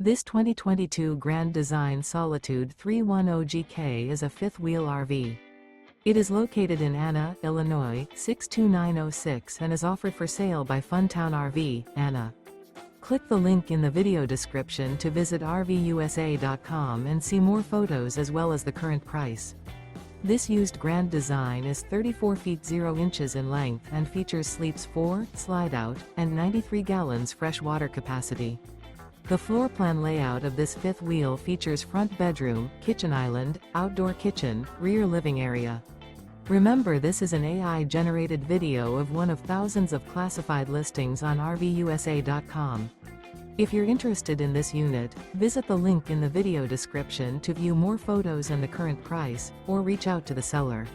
This 2022 Grand Design Solitude 310GK is a fifth-wheel RV. It is located in Anna, Illinois, 62906 and is offered for sale by Funtown RV, Anna. Click the link in the video description to visit RVUSA.com and see more photos as well as the current price. This used Grand Design is 34 feet 0 inches in length and features sleeps 4, slide-out, and 93 gallons fresh water capacity. The floor plan layout of this fifth wheel features front bedroom, kitchen island, outdoor kitchen, rear living area. Remember, this is an AI-generated video of one of thousands of classified listings on RVUSA.com. If you're interested in this unit, visit the link in the video description to view more photos and the current price, or reach out to the seller.